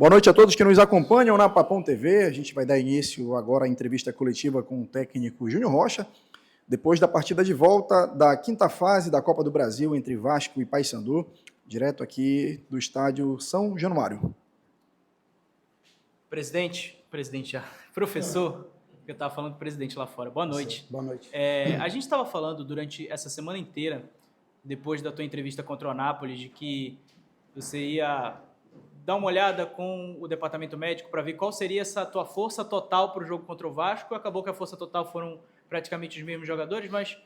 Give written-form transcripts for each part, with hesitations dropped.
Boa noite a todos que nos acompanham na Papão TV. A gente vai dar início agora à entrevista coletiva com o técnico Júnior Rocha, depois da partida de volta da quinta fase da Copa do Brasil entre Vasco e Paysandu, direto aqui do estádio São Januário. Professor, eu estava falando com o presidente lá fora. Boa noite. Boa noite. A gente estava falando durante essa semana inteira, depois da tua entrevista contra o Anápolis, de que você ia dar uma olhada com o departamento médico para ver qual seria essa tua força total para o jogo contra o Vasco. Acabou que a força total foram praticamente os mesmos jogadores, mas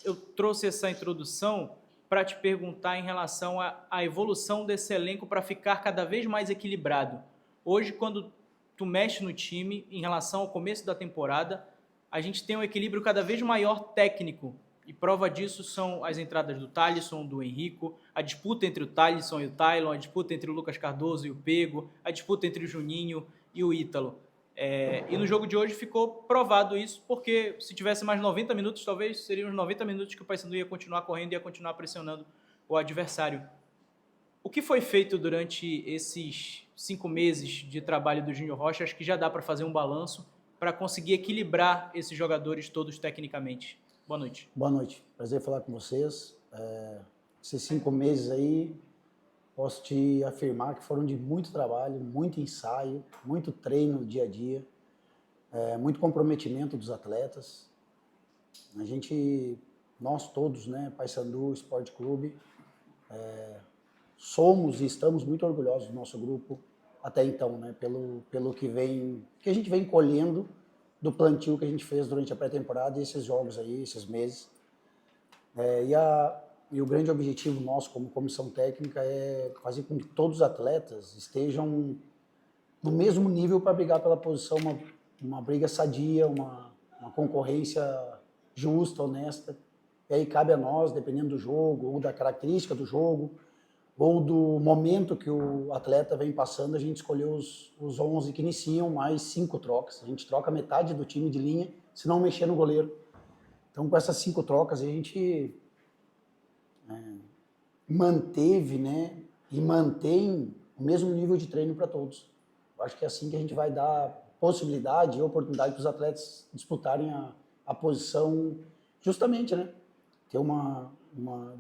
eu trouxe essa introdução para te perguntar em relação à evolução desse elenco para ficar cada vez mais equilibrado. Hoje, quando tu mexe no time em relação ao começo da temporada, a gente tem um equilíbrio cada vez maior técnico. E prova disso são as entradas do Thalisson, do Henrico, a disputa entre o Thalisson e o Tailon, a disputa entre o Lucas Cardoso e o Pego, a disputa entre o Juninho e o Ítalo. E no jogo de hoje ficou provado isso, porque se tivesse mais 90 minutos, talvez seriam os 90 minutos que o Paysandu ia continuar correndo e ia continuar pressionando o adversário. O que foi feito durante esses 5 meses de trabalho do Júnior Rocha? Acho que já dá para fazer um balanço para conseguir equilibrar esses jogadores todos tecnicamente. Boa noite. Boa noite. Prazer falar com vocês. Esses 5 meses aí, posso te afirmar que foram de muito trabalho, muito ensaio, muito treino dia a dia, muito comprometimento dos atletas. Nós todos, né, Paysandu Esporte Clube, somos e estamos muito orgulhosos do nosso grupo até então, né, pelo que a gente vem colhendo do plantio que a gente fez durante a pré-temporada e esses jogos aí, esses meses. E o grande objetivo nosso como comissão técnica é fazer com que todos os atletas estejam no mesmo nível para brigar pela posição, uma briga sadia, uma concorrência justa, honesta. E aí cabe a nós, dependendo do jogo, ou da característica do jogo, ou do momento que o atleta vem passando, a gente escolheu os 11 que iniciam, mais 5 trocas. A gente troca metade do time de linha, se não mexer no goleiro. Então, com essas 5 trocas, a gente manteve, né, e mantém o mesmo nível de treino para todos. Eu acho que é assim que a gente vai dar possibilidade e oportunidade para os atletas disputarem a posição, justamente, né, ter uma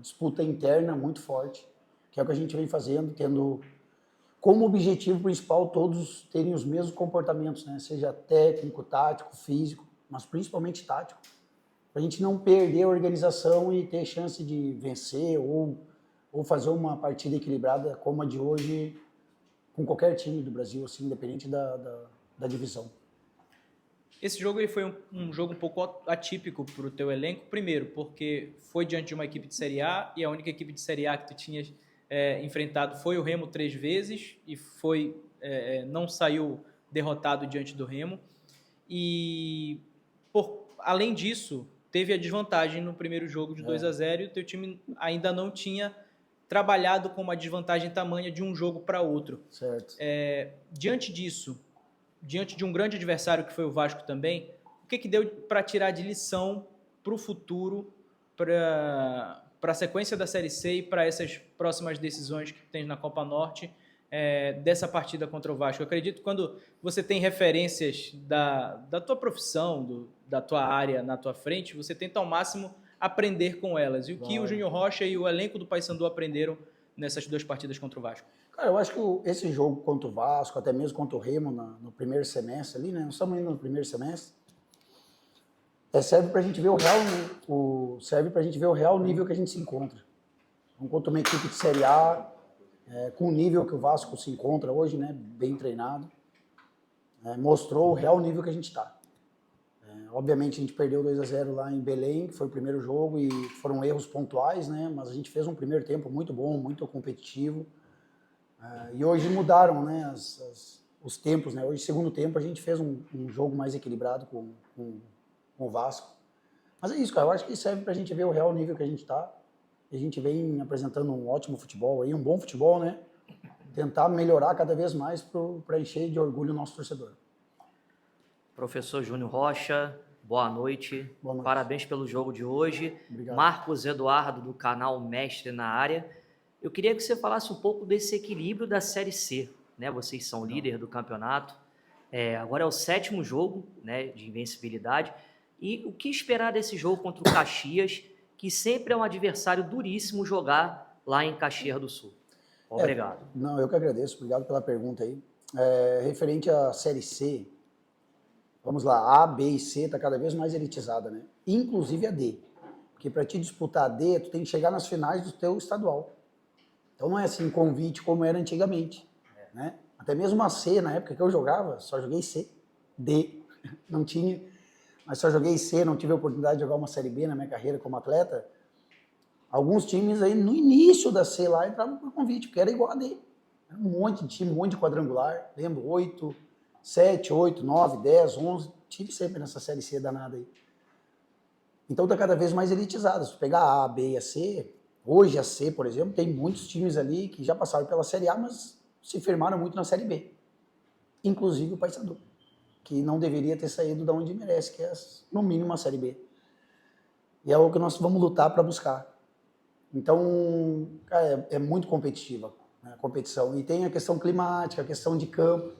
disputa interna muito forte, que é o que a gente vem fazendo, tendo como objetivo principal todos terem os mesmos comportamentos, né? Seja técnico, tático, físico, mas principalmente tático, para a gente não perder a organização e ter chance de vencer ou fazer uma partida equilibrada como a de hoje com qualquer time do Brasil, assim, independente da divisão. Esse jogo ele foi um jogo um pouco atípico para o teu elenco, primeiro porque foi diante de uma equipe de Série A e a única equipe de Série A que tu tinhas enfrentado foi o Remo 3 vezes e não saiu derrotado diante do Remo. E, além disso, teve a desvantagem no primeiro jogo de 2-0 e o teu time ainda não tinha trabalhado com uma desvantagem tamanha de um jogo para outro. Certo. Diante disso, diante de um grande adversário que foi o Vasco também, o que deu para tirar de lição para o futuro, para a sequência da Série C e para essas próximas decisões que tem na Copa Norte dessa partida contra o Vasco? Eu acredito que quando você tem referências da tua profissão, da tua área na tua frente, você tenta ao máximo aprender com elas. E o que o Júnior Rocha e o elenco do Paysandu aprenderam nessas 2 partidas contra o Vasco? Cara, eu acho que esse jogo contra o Vasco, até mesmo contra o Remo no primeiro semestre ali, né? Nós estamos indo no primeiro semestre. Serve para a gente ver o real nível que a gente se encontra. Então, contra uma equipe de Série A, com o nível que o Vasco se encontra hoje, né? Bem treinado, mostrou o real nível que a gente está. Obviamente a gente perdeu 2-0 lá em Belém, que foi o primeiro jogo, e foram erros pontuais, né? Mas a gente fez um primeiro tempo muito bom, muito competitivo. E hoje mudaram, né, os tempos, né? Hoje, segundo tempo, a gente fez um jogo mais equilibrado com o Vasco. Mas é isso, cara. Eu acho que serve pra gente ver o real nível que a gente tá. A gente vem apresentando um ótimo futebol aí, um bom futebol, né? Tentar melhorar cada vez mais para encher de orgulho o nosso torcedor. Professor Júnior Rocha, boa noite. Boa noite. Parabéns pelo jogo de hoje. Obrigado. Marcos Eduardo, do canal Mestre na Área. Eu queria que você falasse um pouco desse equilíbrio da Série C. né? Vocês são líder do campeonato. Agora é o 7º jogo, né, de invencibilidade. E o que esperar desse jogo contra o Caxias, que sempre é um adversário duríssimo jogar lá em Caxias do Sul? Obrigado. Não, eu que agradeço. Obrigado pela pergunta aí. Referente à Série C, vamos lá, A, B e C está cada vez mais elitizada, né? Inclusive a D. Porque para te disputar a D, tu tem que chegar nas finais do teu estadual. Então não é assim convite como era antigamente, né? Até mesmo a C, na época que eu jogava, só joguei C, D, não tinha, mas só joguei C, não tive a oportunidade de jogar uma Série B na minha carreira como atleta. Alguns times aí no início da C lá entravam por convite, porque era igual a D. Era um monte de time, um monte de quadrangular, lembro, 8, 7, 8, 9, 10, 11, tive sempre nessa Série C danada aí. Então tá cada vez mais elitizado. Se tu pegar a B e a C, hoje a C, por exemplo, tem muitos times ali que já passaram pela Série A, mas se firmaram muito na Série B. Inclusive o Paysandu, que não deveria ter saído da onde merece, que é no mínimo a Série B. E é o que nós vamos lutar para buscar. Então, cara, é muito competitiva, né, a competição. E tem a questão climática, a questão de campo,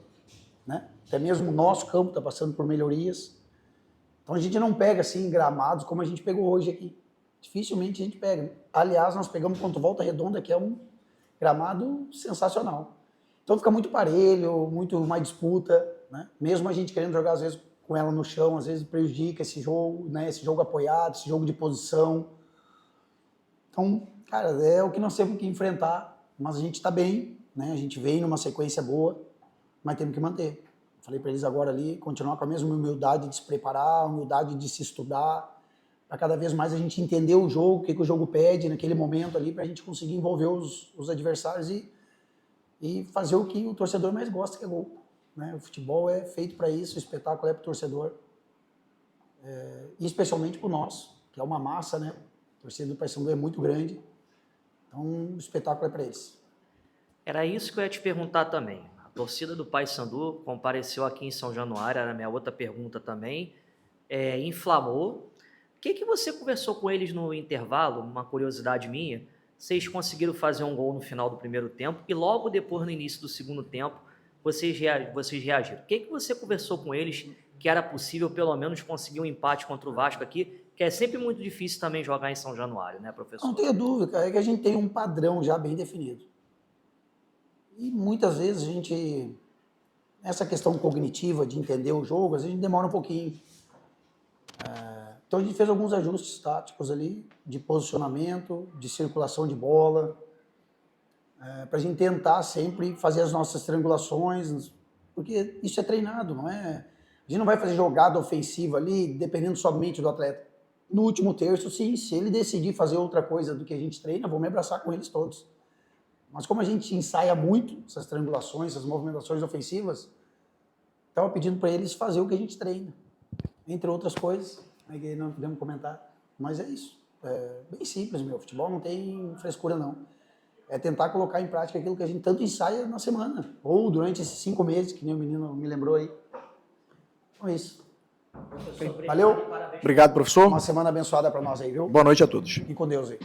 né? Até mesmo o nosso campo está passando por melhorias. Então a gente não pega assim gramados como a gente pegou hoje aqui. Dificilmente a gente pega. Aliás, nós pegamos contra o Volta Redonda, que é um gramado sensacional. Então fica muito parelho, muito mais disputa, né? Mesmo a gente querendo jogar às vezes com ela no chão, às vezes prejudica esse jogo, né? Esse jogo apoiado, esse jogo de posição. Então, cara, é o que nós temos que enfrentar, mas a gente está bem, né? A gente vem numa sequência boa, mas temos que manter. Falei para eles agora ali, continuar com a mesma humildade de se preparar, humildade de se estudar, para cada vez mais a gente entender o jogo, o que o jogo pede naquele momento ali, para a gente conseguir envolver os adversários e fazer o que o torcedor mais gosta, que é gol, né? O futebol é feito para isso, o espetáculo é para o torcedor, e especialmente para o nosso, que é uma massa, né? A torcida do Paysandu é muito grande, então o espetáculo é para eles. Era isso que eu ia te perguntar também. A torcida do Paysandu compareceu aqui em São Januário, era a minha outra pergunta também, inflamou. O que você conversou com eles no intervalo? Uma curiosidade minha, vocês conseguiram fazer um gol no final do primeiro tempo e logo depois, no início do segundo tempo, vocês reagiram. O que você conversou com eles que era possível pelo menos conseguir um empate contra o Vasco aqui, que é sempre muito difícil também jogar em São Januário, né, professor? Não tenho dúvida, é que a gente tem um padrão já bem definido. E muitas vezes a gente, essa questão cognitiva de entender o jogo, às vezes a gente demora um pouquinho. Então a gente fez alguns ajustes táticos ali, de posicionamento, de circulação de bola, para a gente tentar sempre fazer as nossas triangulações, porque isso é treinado, não é? A gente não vai fazer jogada ofensiva ali, dependendo somente do atleta. No último terço, sim, se ele decidir fazer outra coisa do que a gente treina, vou me abraçar com eles todos. Mas como a gente ensaia muito essas triangulações, essas movimentações ofensivas, estava pedindo para eles fazer o que a gente treina, entre outras coisas, que não podemos comentar. Mas é isso, é bem simples, meu. Futebol não tem frescura, não. É tentar colocar em prática aquilo que a gente tanto ensaia na semana, ou durante esses 5 meses, que nem o menino me lembrou aí. Então é isso. Okay. Valeu. Obrigado, professor. Uma semana abençoada para nós aí, viu? Boa noite a todos. E com Deus aí.